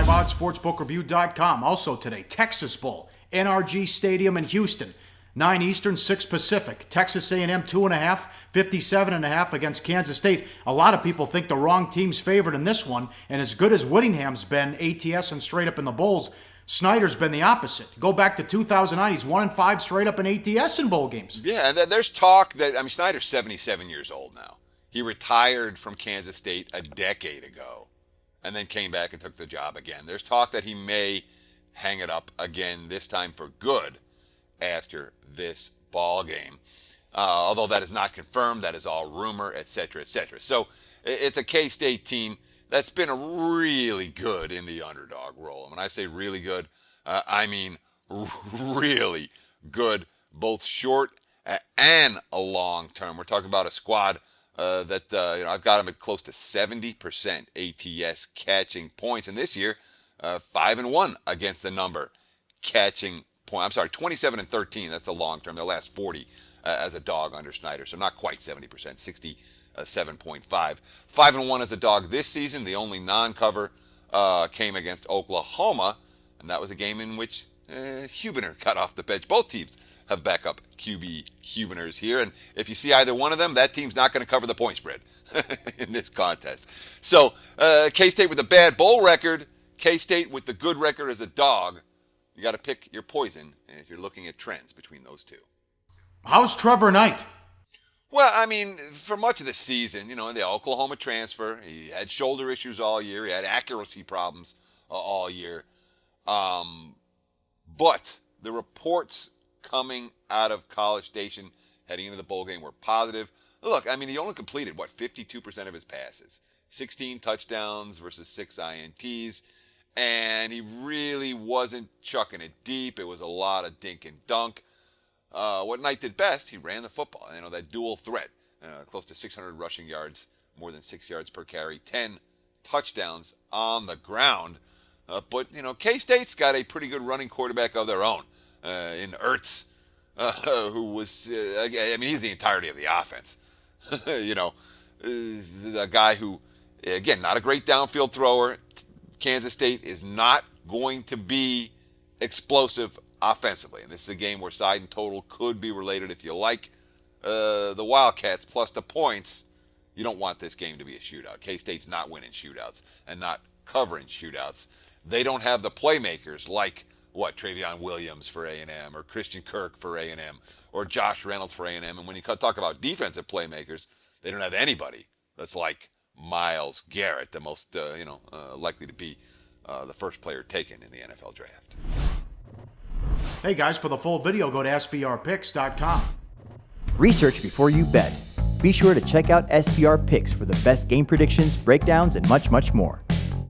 LiveOddsSportsBookReview.com. Also today, Texas Bowl, NRG Stadium in Houston, 9 Eastern, 6 Pacific. Texas A&M 2.5, 57.5 against Kansas State. A lot of people think the wrong team's favored in this one, and as good as Whittingham's been, ATS and straight up in the bowls, Snyder's been the opposite. Go back to 2009, he's 1-5 straight up in ATS in bowl games. Yeah, and there's talk that, Snyder's 77 years old now. He retired from Kansas State a decade ago and then came back and took the job again. There's talk that he may hang it up again, this time for good, after this ball game. Although that is not confirmed, that is all rumor, etc., etc. So it's a K-State team that's been really good in the underdog role. And when I say really good, I mean really good, both short and a long term. We're talking about a squad that I've got them at close to 70% ATS catching points, and this year 5-1 against the number catching point. I'm sorry, 27-13. That's the long term. Their last 40 as a dog under Snyder, so not quite 70%, 67.5. 5-1 as a dog this season. The only non-cover came against Oklahoma, and that was a game in which Hubener got off the bench. Both teams have backup QB Hubeners here, and if you see either one of them, that team's not going to cover the point spread in this contest. So K-State with a bad bowl record, K-State with the good record as a dog. You got to pick your poison if you're looking at trends between those two. How's Trevor Knight? Well, for much of the season, the Oklahoma transfer, he had shoulder issues all year. He had accuracy problems all year. But the reports coming out of College Station heading into the bowl game were positive. Look, he only completed, 52% of his passes. 16 touchdowns versus 6 INTs. And he really wasn't chucking it deep. It was a lot of dink and dunk. What Knight did best, he ran the football. That dual threat. Close to 600 rushing yards, more than 6 yards per carry, 10 touchdowns on the ground. But K-State's got a pretty good running quarterback of their own in Ertz, who was, he's the entirety of the offense. The guy who, again, not a great downfield thrower. Kansas State is not going to be explosive offensively. And this is a game where side and total could be related. If you like the Wildcats plus the points, you don't want this game to be a shootout. K-State's not winning shootouts and not covering shootouts. They don't have the playmakers like, Travion Williams for A&M or Christian Kirk for A&M or Josh Reynolds for A&M. And when you talk about defensive playmakers, they don't have anybody that's like Myles Garrett, the most, likely to be the first player taken in the NFL draft. Hey guys, for the full video, go to SBRpicks.com. Research before you bet. Be sure to check out SBR Picks for the best game predictions, breakdowns, and much, much more.